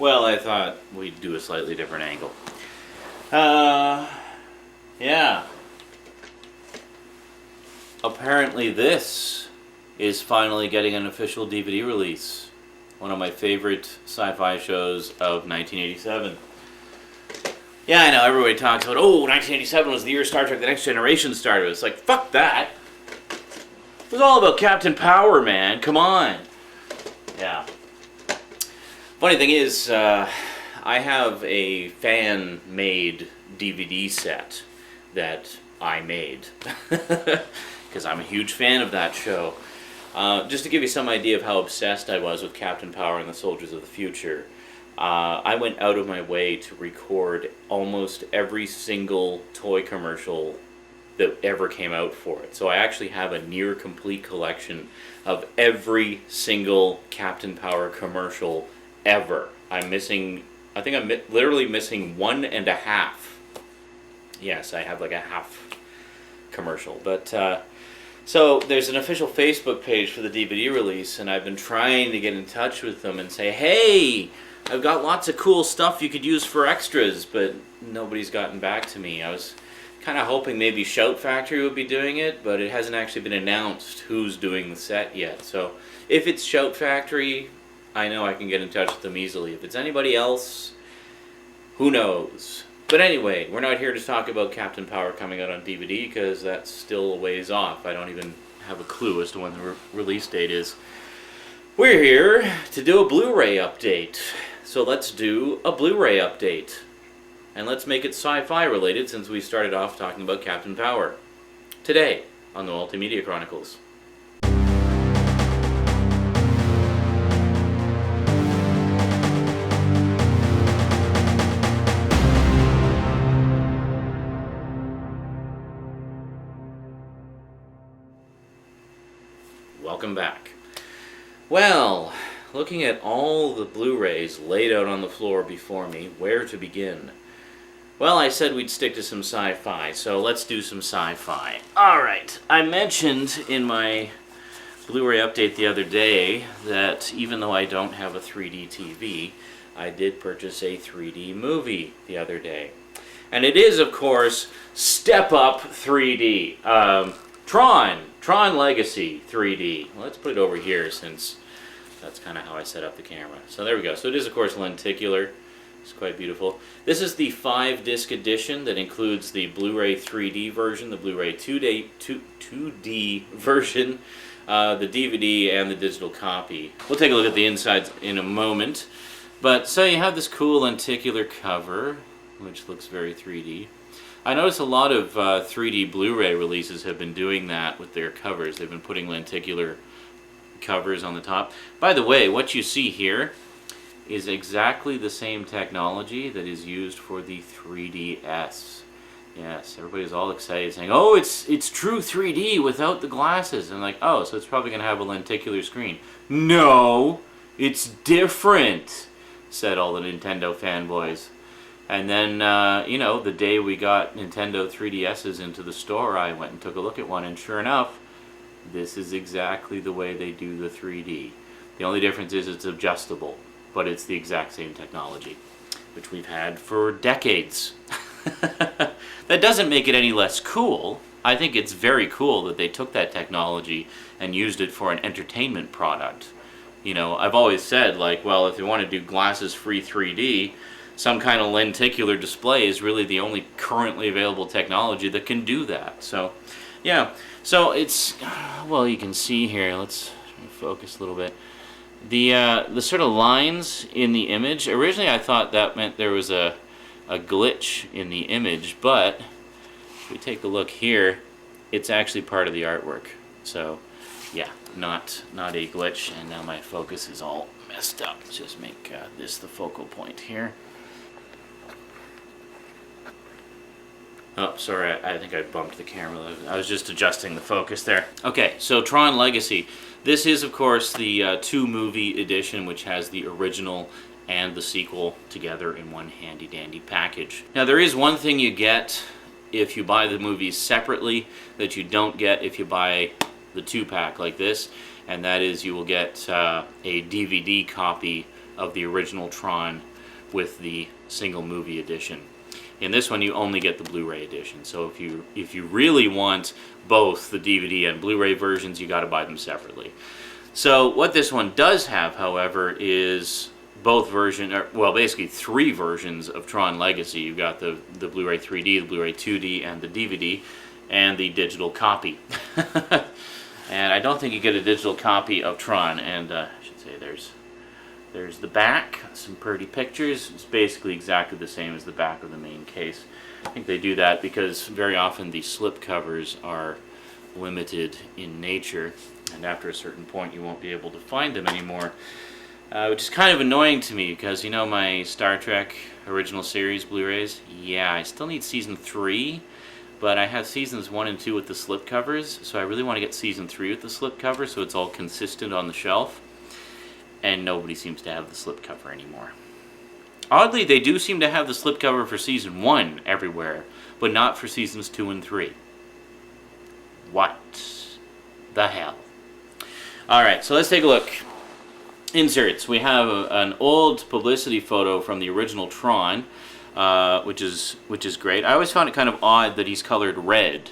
Well, I thought we'd do a slightly different angle. Yeah. Apparently this is finally getting an official DVD release. One of my favorite sci-fi shows of 1987. Yeah, I know, everybody talks about, oh, 1987 was the year Star Trek The Next Generation started. It's like, fuck that. It was all about Captain Power, man. Come on. Yeah. Funny thing is, I have a fan-made DVD set that I made. Because I'm a huge fan of that show. Just to give you some idea of how obsessed I was with Captain Power and the Soldiers of the Future, I went out of my way to record almost every single toy commercial that ever came out for it. So I actually have a near complete collection of every single Captain Power commercial ever. I'm missing, I think I'm literally missing 1.5. Yes, I have like a half commercial. But so there's an official Facebook page for the DVD release, and I've been trying to get in touch with them and say, hey, I've got lots of cool stuff you could use for extras, but nobody's gotten back to me. I was kind of hoping maybe Shout Factory would be doing it, but it hasn't actually been announced who's doing the set yet. So if it's Shout Factory, I know I can get in touch with them easily. If it's anybody else, who knows? But anyway, we're not here to talk about Captain Power coming out on DVD, because that's still a ways off. I don't even have a clue as to when the release date is. We're here to do a Blu-ray update. So let's do a Blu-ray update. And let's make it sci-fi related, since we started off talking about Captain Power. Today on the Multimedia Chronicles. Welcome back. Well, looking at all the Blu-rays laid out on the floor before me, where to begin? Well, I said we'd stick to some sci-fi, so let's do some sci-fi. Alright, I mentioned in my Blu-ray update the other day that even though I don't have a 3D TV, I did purchase a 3D movie the other day. And it is, of course, Step Up 3D. Tron Legacy 3D. Well, let's put it over here, since that's kind of how I set up the camera. So there we go. So it is, of course, lenticular. It's quite beautiful. This is the 5-disc edition that includes the Blu-ray 3D version, the Blu-ray 2D version, the DVD, and the digital copy. We'll take a look at the insides in a moment. But so you have this cool lenticular cover, which looks very 3D. I notice a lot of 3D Blu-ray releases have been doing that with their covers. They've been putting lenticular covers on the top. By the way, what you see here is exactly the same technology that is used for the 3DS. Yes, everybody's all excited saying, oh, it's true 3D without the glasses. And I'm like, oh, so it's probably going to have a lenticular screen. No, it's different, said all the Nintendo fanboys. And then, you know, the day we got Nintendo 3DSs into the store, I went and took a look at one, and sure enough, this is exactly the way they do the 3D. The only difference is it's adjustable, but it's the exact same technology, which we've had for decades. That doesn't make it any less cool. I think it's very cool that they took that technology and used it for an entertainment product. You know, I've always said, like, well, if you want to do glasses-free 3D, some kind of lenticular display is really the only currently available technology that can do that. So, yeah. So it's, well, you can see here, let's focus a little bit. The sort of lines in the image, originally I thought that meant there was a glitch in the image, but if we take a look here, it's actually part of the artwork. So, yeah, not a glitch. And now my focus is all messed up. Let's just make this the focal point here. Oh, sorry, I think I bumped the camera. I was just adjusting the focus there. Okay, so Tron Legacy. This is, of course, the 2-movie edition, which has the original and the sequel together in one handy-dandy package. Now, there is one thing you get if you buy the movies separately that you don't get if you buy the 2-pack like this, and that is you will get a DVD copy of the original Tron with the single movie edition. In this one, you only get the Blu-ray edition. So if you really want both the DVD and Blu-ray versions, you got to buy them separately. So what this one does have, however, is both well, basically 3 versions of Tron Legacy. You've got the Blu-ray 3D, the Blu-ray 2D, and the DVD, and the digital copy. And I don't think you get a digital copy of Tron. And I should say there's the back, some pretty pictures. It's basically exactly the same as the back of the main case. I think they do that because very often the slip covers are limited in nature, and after a certain point you won't be able to find them anymore, which is kind of annoying to me because, you know, my Star Trek original series Blu-rays, yeah, I still need season 3, but I have seasons 1 and 2 with the slip covers, so I really want to get season 3 with the slip cover so it's all consistent on the shelf. And nobody seems to have the slipcover anymore. Oddly, they do seem to have the slipcover for season 1 everywhere, but not for seasons 2 and 3. What the hell? Alright, so let's take a look. Inserts. We have an old publicity photo from the original Tron, which is great. I always found it kind of odd that he's colored red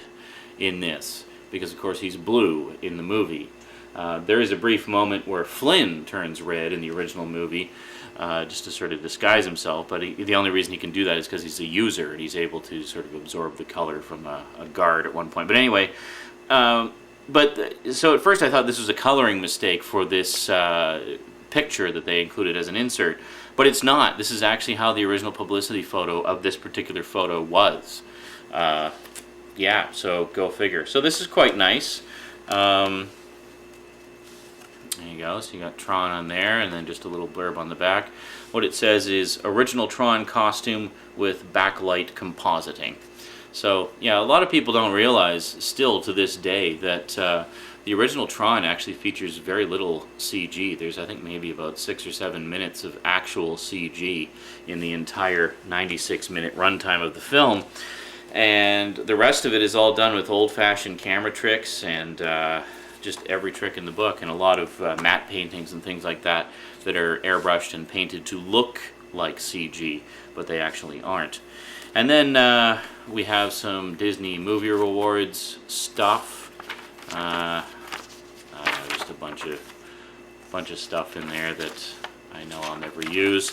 in this, because of course he's blue in the movie. There is a brief moment where Flynn turns red in the original movie, just to sort of disguise himself, but the only reason he can do that is because he's a user, and he's able to sort of absorb the color from a guard at one point. But anyway, so at first I thought this was a coloring mistake for this picture that they included as an insert, but it's not. This is actually how the original publicity photo of this particular photo was. Yeah, so go figure. So this is quite nice. There you go, so you got Tron on there, and then just a little blurb on the back. What it says is, original Tron costume with backlight compositing. So, yeah, a lot of people don't realize, still to this day, that the original Tron actually features very little CG. There's, I think, maybe about 6 or 7 minutes of actual CG in the entire 96-minute runtime of the film. And the rest of it is all done with old-fashioned camera tricks and just every trick in the book, and a lot of matte paintings and things like that that are airbrushed and painted to look like CG, but they actually aren't. And then we have some Disney Movie Rewards stuff. Just a bunch of stuff in there that I know I'll never use.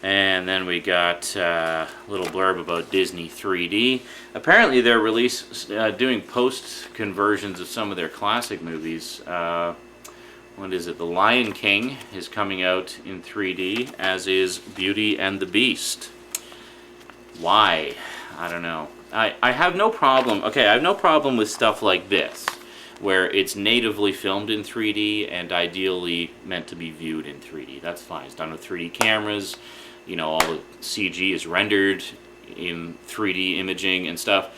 And then we got a little blurb about Disney 3D. Apparently they're doing post-conversions of some of their classic movies. What is it? The Lion King is coming out in 3D, as is Beauty and the Beast. Why? I don't know. I have no problem. Okay, I have no problem with stuff like this, where it's natively filmed in 3D and ideally meant to be viewed in 3D. That's fine. It's done with 3D cameras. You know, all the CG is rendered in 3D imaging and stuff,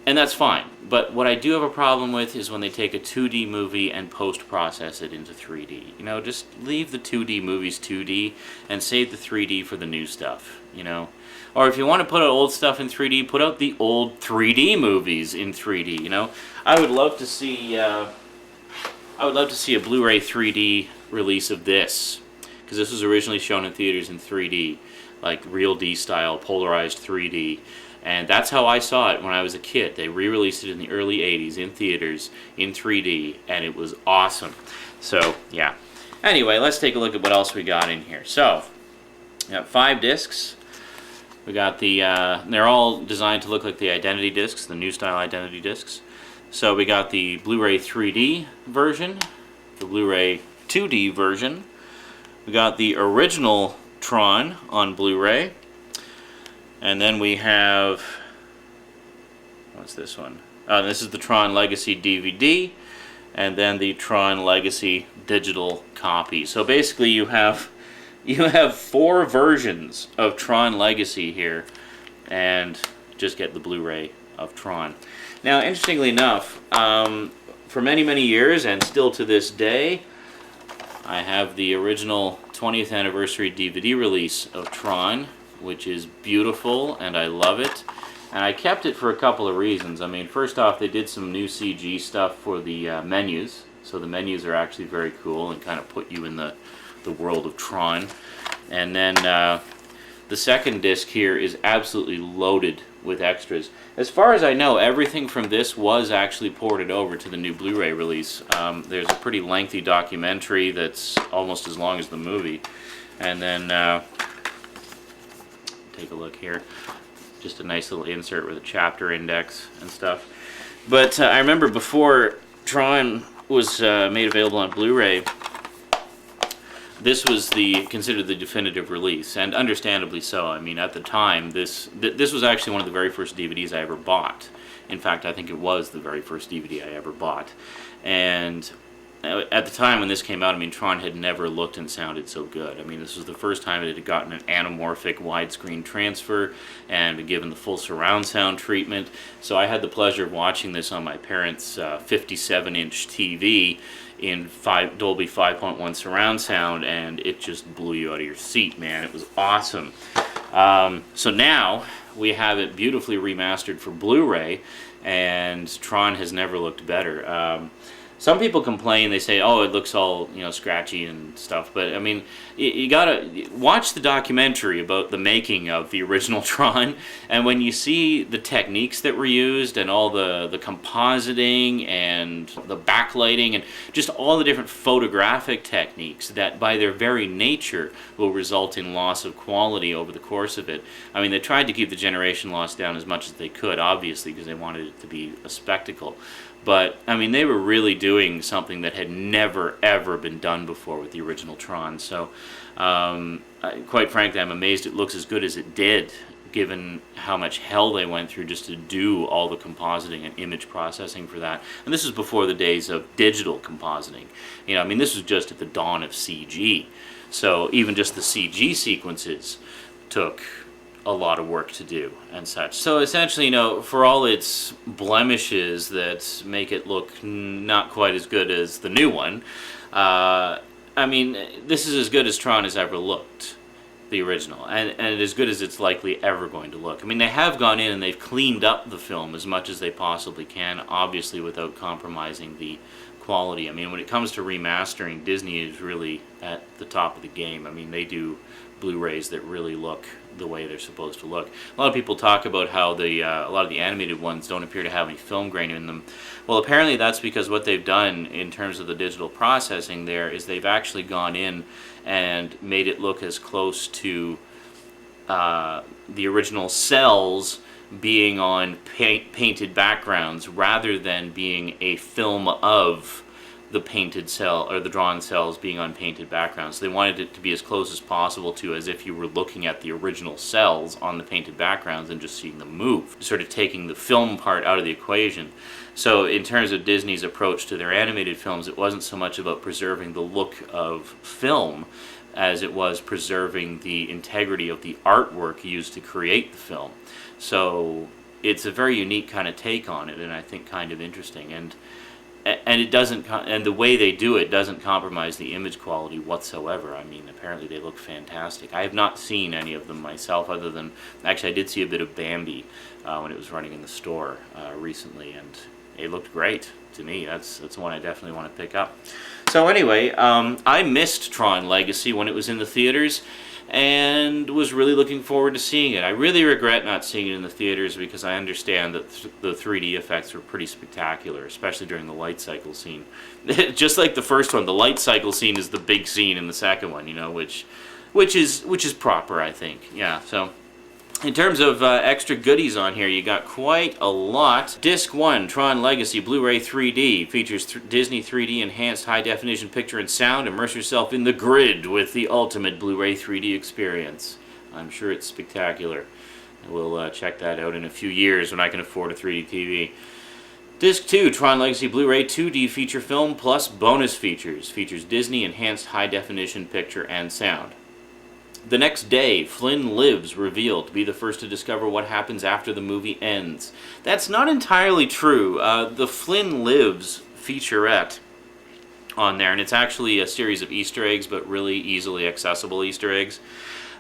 and that's fine. But what I do have a problem with is when they take a 2D movie and post-process it into 3D. You know, just leave the 2D movies 2D and save the 3D for the new stuff, you know. Or if you want to put out old stuff in 3D, put out the old 3D movies in 3D, you know. I would love to see a Blu-ray 3D release of this, because this was originally shown in theaters in 3D, like Real D style, polarized 3D, and that's how I saw it when I was a kid. They re-released it in the early 80s in theaters in 3D, and it was awesome. So, yeah. Anyway, let's take a look at what else we got in here. So, we got 5 discs. We got the, they're all designed to look like the Identity discs, the new style Identity discs. So we got the Blu-ray 3D version, the Blu-ray 2D version. We got the original Tron on Blu-ray, and then we have, what's this one? This is the Tron Legacy DVD, and then the Tron Legacy digital copy. So basically you have 4 versions of Tron Legacy here, and just get the Blu-ray of Tron. Now, interestingly enough, for many years, and still to this day, I have the original 20th anniversary DVD release of Tron, which is beautiful, and I love it. And I kept it for a couple of reasons. I mean, first off, they did some new CG stuff for the menus, so the menus are actually very cool and kind of put you in the world of Tron. And then The second disc here is absolutely loaded with extras. As far as I know, everything from this was actually ported over to the new Blu-ray release. There's a pretty lengthy documentary that's almost as long as the movie. And then, take a look here. Just a nice little insert with a chapter index and stuff. But I remember before Tron was made available on Blu-ray, this was considered the definitive release, and understandably so. I mean, at the time, this was actually one of the very first DVDs I ever bought. In fact, I think it was the very first DVD I ever bought. And at the time when this came out, I mean, Tron had never looked and sounded so good. I mean, this was the first time it had gotten an anamorphic widescreen transfer and been given the full surround sound treatment. So I had the pleasure of watching this on my parents' 57-inch TV in Dolby 5.1 surround sound, and it just blew you out of your seat, man. It was awesome. So now we have it beautifully remastered for Blu-ray, and Tron has never looked better. Some people complain, they say, oh, it looks all, scratchy and stuff, but I mean, you gotta watch the documentary about the making of the original Tron, and when you see the techniques that were used and all the compositing and the backlighting and just all the different photographic techniques that by their very nature will result in loss of quality over the course of it. I mean, they tried to keep the generation loss down as much as they could, obviously, because they wanted it to be a spectacle. But, I mean, they were really doing something that had never, ever been done before with the original Tron. So, quite frankly, I'm amazed it looks as good as it did, given how much hell they went through just to do all the compositing and image processing for that. And this was before the days of digital compositing. I mean, this was just at the dawn of CG. So, even just the CG sequences took a lot of work to do and such. So essentially, for all its blemishes that make it look not quite as good as the new one, I mean, this is as good as Tron has ever looked, the original, and as good as it's likely ever going to look. I mean, they have gone in and they've cleaned up the film as much as they possibly can, obviously without compromising the quality. I mean, when it comes to remastering, Disney is really at the top of the game. I mean, they do Blu-rays that really look the way they're supposed to look. A lot of people talk about how a lot of the animated ones don't appear to have any film grain in them. Well, apparently that's because what they've done in terms of the digital processing there is they've actually gone in and made it look as close to the original cells being on painted backgrounds rather than being a film of the painted cell or the drawn cells being on painted backgrounds. So they wanted it to be as close as possible to as if you were looking at the original cells on the painted backgrounds and just seeing them move, sort of taking the film part out of the equation. So in terms of Disney's approach to their animated films, it wasn't so much about preserving the look of film as it was preserving the integrity of the artwork used to create the film. So it's a very unique kind of take on it, and I think kind of interesting. And it doesn't, and the way they do it doesn't compromise the image quality whatsoever. I mean, apparently they look fantastic. I have not seen any of them myself, other than actually I did see a bit of Bambi when it was running in the store recently, and it looked great to me. That's one I definitely want to pick up. So anyway, I missed Tron Legacy when it was in the theaters, and was really looking forward to seeing it. I really regret not seeing it in the theaters because I understand that the 3D effects were pretty spectacular, especially during the light cycle scene. Just like the first one, the light cycle scene is the big scene in the second one, which is proper, I think. Yeah, so in terms of extra goodies on here, you got quite a lot. Disc 1, Tron Legacy, Blu-ray 3D, features Disney 3D enhanced high-definition picture and sound. Immerse yourself in the grid with the ultimate Blu-ray 3D experience. I'm sure it's spectacular. We'll check that out in a few years when I can afford a 3D TV. Disc 2, Tron Legacy Blu-ray 2D feature film plus bonus features. Features Disney enhanced high-definition picture and sound. The next day, Flynn lives revealed to be the first to discover what happens after the movie ends. That's not entirely true. The Flynn Lives featurette on there, and it's actually a series of Easter eggs, but really easily accessible Easter eggs.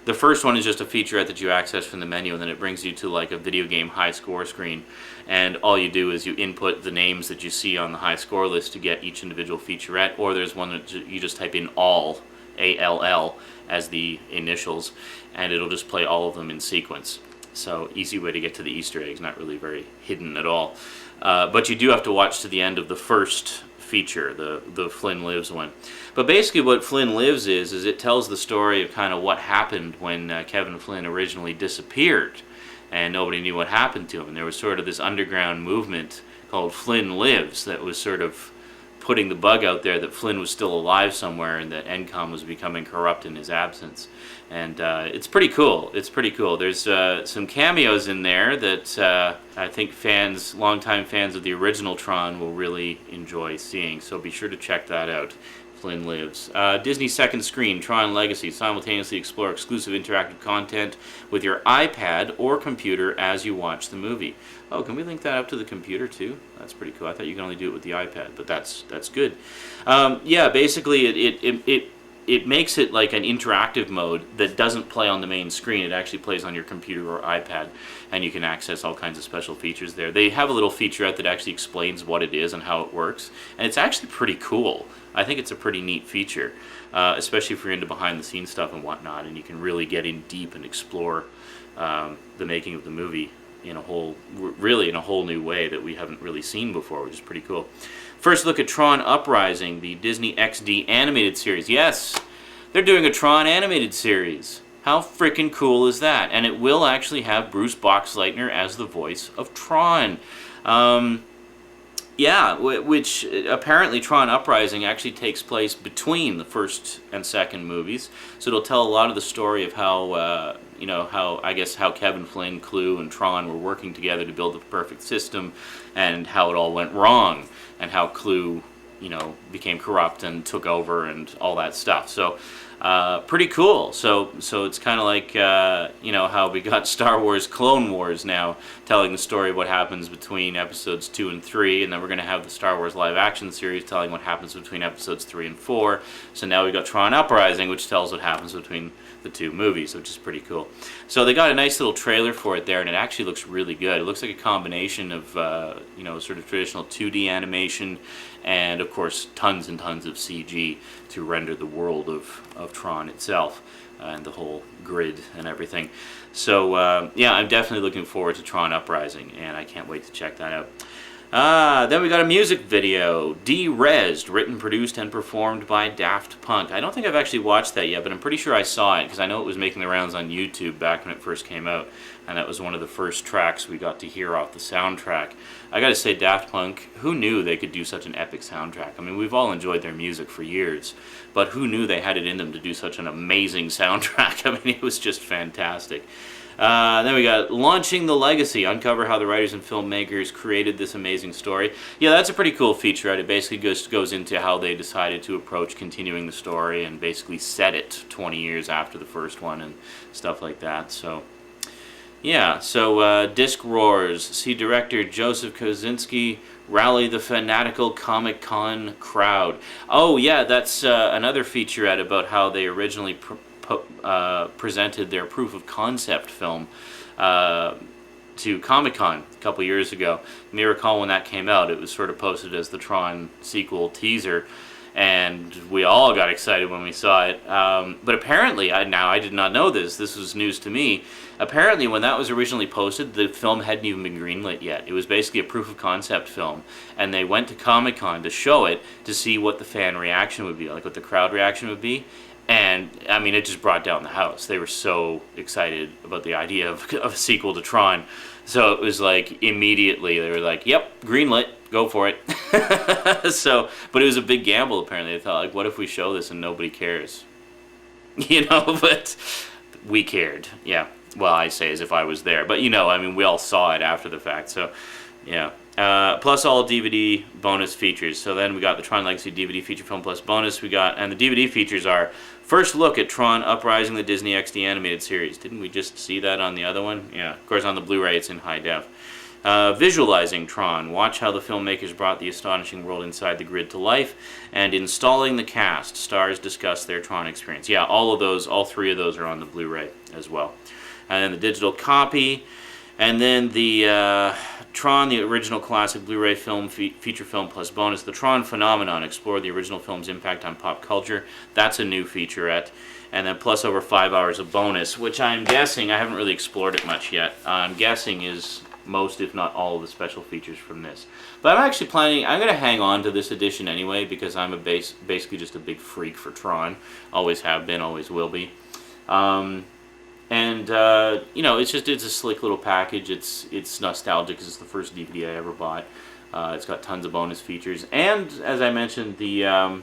The first one is just a featurette that you access from the menu, and then it brings you to like a video game high score screen, and all you do is you input the names that you see on the high score list to get each individual featurette, or there's one that you just type in all ALL as the initials, and it'll just play all of them in sequence. So easy way to get to the Easter eggs, not really very hidden at all. But you do have to watch to the end of the first feature, the Flynn Lives one. But basically what Flynn Lives is it tells the story of kind of what happened when Kevin Flynn originally disappeared and nobody knew what happened to him. And there was sort of this underground movement called Flynn Lives that was sort of putting the bug out there that Flynn was still alive somewhere and that ENCOM was becoming corrupt in his absence. And it's pretty cool. It's pretty cool. There's some cameos in there that I think longtime fans of the original Tron will really enjoy seeing. So be sure to check that out. Flynn Lives. Disney's second screen, Tron Legacy. Simultaneously explore exclusive interactive content with your iPad or computer as you watch the movie. Oh, can we link that up to the computer too? That's pretty cool. I thought you could only do it with the iPad, but that's good. Yeah, basically it makes it like an interactive mode that doesn't play on the main screen. It actually plays on your computer or iPad, and you can access all kinds of special features there. They have a little feature out that actually explains what it is and how it works, and it's actually pretty cool. I think it's a pretty neat feature, especially if you're into behind-the-scenes stuff and whatnot, and you can really get in deep and explore the making of the movie in a whole new way that we haven't really seen before, which is pretty cool. First look at Tron Uprising, the Disney XD animated series. Yes, they're doing a Tron animated series. How freaking cool is that? And it will actually have Bruce Boxleitner as the voice of Tron. Yeah, which apparently Tron Uprising actually takes place between the first and second movies. So it'll tell a lot of the story of how, how Kevin Flynn, Clue, and Tron were working together to build the perfect system, and how it all went wrong, and how Clue, became corrupt and took over and all that stuff. So pretty cool. So it's kind of like, how we got Star Wars Clone Wars now, telling the story of what happens between episodes 2 and 3, and then we're going to have the Star Wars live action series telling what happens between episodes 3 and 4. So now we got Tron Uprising, which tells what happens between the two movies, which is pretty cool. So they got a nice little trailer for it there, and it actually looks really good. It looks like a combination of, sort of traditional 2D animation and, of course, tons and tons of CG to render the world of Tron itself and the whole grid and everything. So, I'm definitely looking forward to Tron Uprising, and I can't wait to check that out. Then we got a music video, D-Resed, written, produced, and performed by Daft Punk. I don't think I've actually watched that yet, but I'm pretty sure I saw it, because I know it was making the rounds on YouTube back when it first came out, and that was one of the first tracks we got to hear off the soundtrack. I gotta say, Daft Punk, who knew they could do such an epic soundtrack? I mean, we've all enjoyed their music for years, but who knew they had it in them to do such an amazing soundtrack? I mean, it was just fantastic. Then we got Launching the Legacy, uncover how the writers and filmmakers created this amazing story. Yeah, that's a pretty cool feature. It basically goes into how they decided to approach continuing the story and basically set it 20 years after the first one and stuff like that. So, yeah, so Disc Roars, see director Joseph Kosinski rally the fanatical Comic-Con crowd. Oh, yeah, that's another featurette about how they originally presented their proof of concept film to Comic-Con a couple years ago. You may recall when that came out, it was sort of posted as the Tron sequel teaser, and we all got excited when we saw it. But apparently, I did not know this was news to me. Apparently, when that was originally posted, the film hadn't even been greenlit yet. It was basically a proof of concept film, and they went to Comic-Con to show it to see what the fan reaction would be, like what the crowd reaction would be. And, I mean, it just brought down the house. They were so excited about the idea of a sequel to Tron. So it was like, immediately, they were like, yep, greenlit, go for it. But it was a big gamble, apparently. They thought, like, what if we show this and nobody cares? But we cared, yeah. Well, I say as if I was there. But, we all saw it after the fact, so, yeah. Plus all DVD bonus features. So then we got the Tron Legacy DVD feature film plus bonus. And the DVD features are first look at Tron Uprising, the Disney XD animated series. Didn't we just see that on the other one? Yeah, of course on the Blu-ray it's in high def. Visualizing Tron. Watch how the filmmakers brought the astonishing world inside the grid to life. And installing the cast. Stars discuss their Tron experience. Yeah, all 3 of those are on the Blu-ray as well. And then the digital copy. And then the Tron, the original classic Blu-ray film, feature film plus bonus. The Tron Phenomenon, explore the original film's impact on pop culture. That's a new featurette. And then plus over 5 hours of bonus, which I'm guessing, I haven't really explored it much yet, I'm guessing is most, if not all, of the special features from this. But I'm actually planning, I'm going to hang on to this edition anyway, because I'm basically just a big freak for Tron. Always have been, always will be. You know, it's a slick little package. It's nostalgic because it's the first DVD I ever bought. It's got tons of bonus features, and as I mentioned, the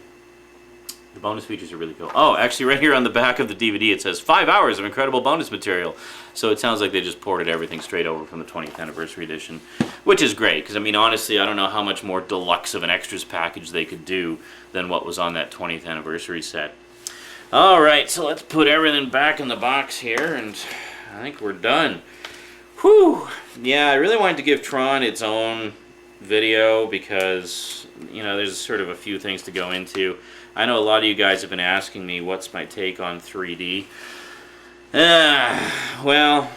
bonus features are really cool. Oh, actually, right here on the back of the DVD, it says 5 hours of incredible bonus material. So it sounds like they just ported everything straight over from the 20th anniversary edition, which is great because I mean, honestly, I don't know how much more deluxe of an extras package they could do than what was on that 20th anniversary set. Alright, so let's put everything back in the box here, and I think we're done. Whew! Yeah, I really wanted to give Tron its own video because, you know, there's sort of a few things to go into. I know a lot of you guys have been asking me what's my take on 3D. Well,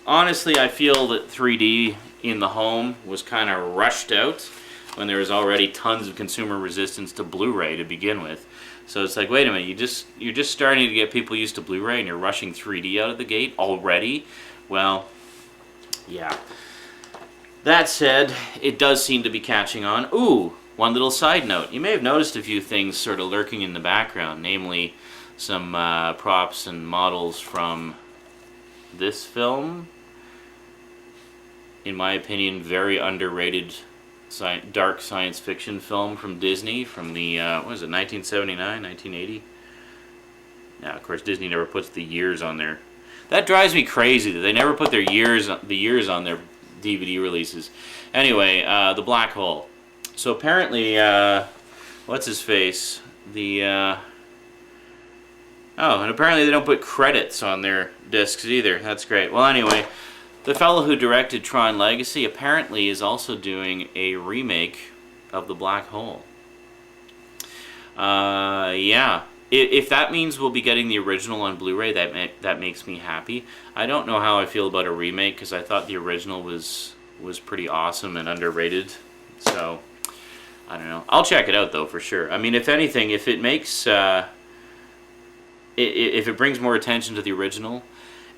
honestly, I feel that 3D in the home was kind of rushed out when there was already tons of consumer resistance to Blu-ray to begin with. So it's like, wait a minute, you're just starting to get people used to Blu-ray and you're rushing 3D out of the gate already? Well, yeah. That said, it does seem to be catching on. Ooh, one little side note. You may have noticed a few things sort of lurking in the background, namely some props and models from this film. In my opinion, very underrated dark science fiction film from Disney from the, what is it, 1979, 1980? Now, of course, Disney never puts the years on there. That drives me crazy that they never put the years on their DVD releases. Anyway, The Black Hole. So apparently, what's his face? Oh, and apparently they don't put credits on their discs either. That's great. Well, anyway, the fellow who directed Tron Legacy apparently is also doing a remake of The Black Hole. Yeah. If that means we'll be getting the original on Blu-ray, that makes me happy. I don't know how I feel about a remake because I thought the original was pretty awesome and underrated. So, I don't know. I'll check it out though for sure. I mean, if anything, if it makes if it brings more attention to the original,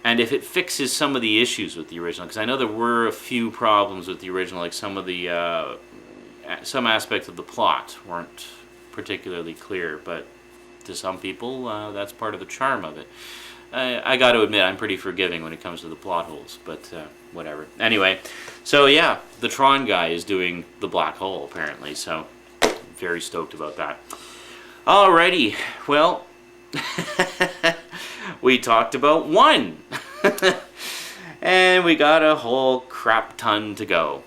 and if it fixes some of the issues with the original, because I know there were a few problems with the original, like some aspects of the plot weren't particularly clear, but to some people, that's part of the charm of it. I got to admit, I'm pretty forgiving when it comes to the plot holes, but whatever. Anyway, so yeah, the Tron guy is doing The Black Hole, apparently, so very stoked about that. Alrighty, well, we talked about one, and we got a whole crap ton to go.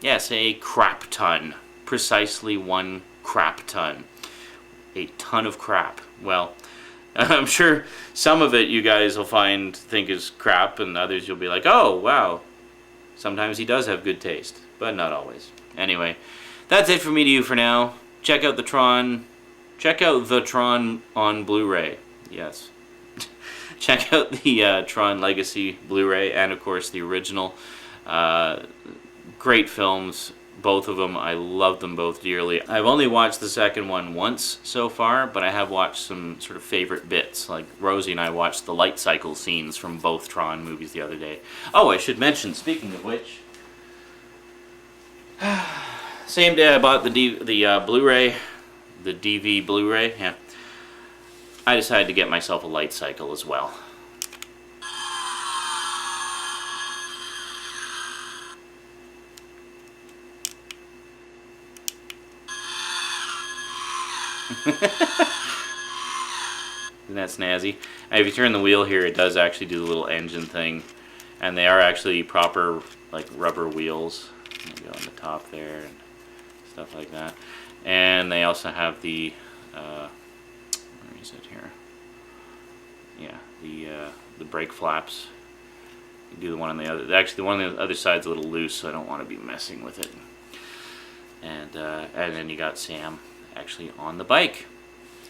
Yes, a crap ton. Precisely one crap ton. A ton of crap. Well, I'm sure some of it you guys will think is crap, and others you'll be like, oh, wow. Sometimes he does have good taste, but not always. Anyway, that's it from me to you for now. Check out the Tron. Check out the Tron on Blu-ray. Yes. Check out the Tron Legacy Blu-ray and, of course, the original. Great films, both of them. I love them both dearly. I've only watched the second one once so far, but I have watched some sort of favorite bits. Like Rosie and I watched the light cycle scenes from both Tron movies the other day. Oh, I should mention, speaking of which, same day I bought the Blu-ray, the DV Blu-ray, yeah. I decided to get myself a light cycle as well. Isn't that snazzy? And if you turn the wheel here, it does actually do the little engine thing, and they are actually proper like rubber wheels. Maybe on the top there and stuff like that. And they also have the where is it here? Yeah, the brake flaps. You do the one on the other. Actually, the one on the other side's a little loose, so I don't want to be messing with it. And then you got Sam actually on the bike.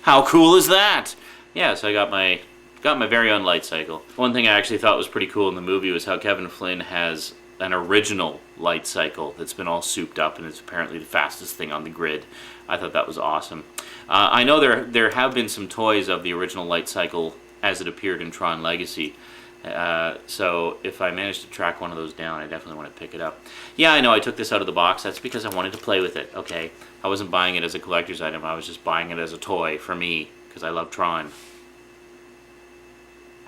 How cool is that? Yeah, so I got my got my very own light cycle. One thing I actually thought was pretty cool in the movie was how Kevin Flynn has an original light cycle that's been all souped up and it's apparently the fastest thing on the grid. I thought that was awesome. I know there have been some toys of the original light cycle as it appeared in Tron Legacy. So if I manage to track one of those down, I definitely want to pick it up. Yeah, I know I took this out of the box. That's because I wanted to play with it, okay? I wasn't buying it as a collector's item. I was just buying it as a toy for me because I love Tron.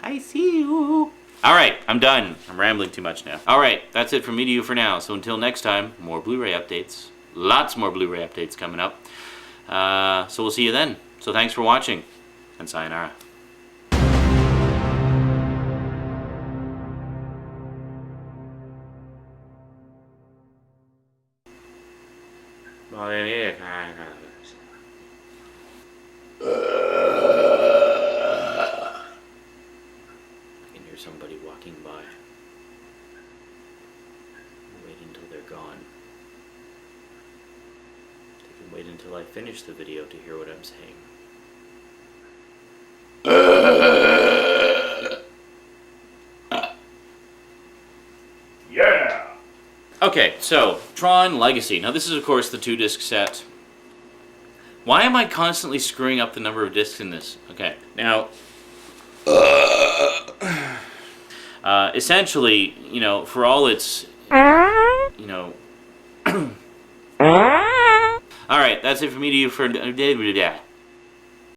I see you. Alright, I'm done. I'm rambling too much now. Alright, that's it from me to you for now. So until next time, more Blu-ray updates. Lots more Blu-ray updates coming up. So we'll see you then. So thanks for watching, and sayonara. Somebody walking by. Wait until they're gone. They can wait until I finish the video to hear what I'm saying. Yeah! Okay, so, Tron Legacy. Now this is of course the 2-disc set. Why am I constantly screwing up the number of discs in this? Okay, now... essentially, you know, for all its, you know... Alright, that's it for me to you for...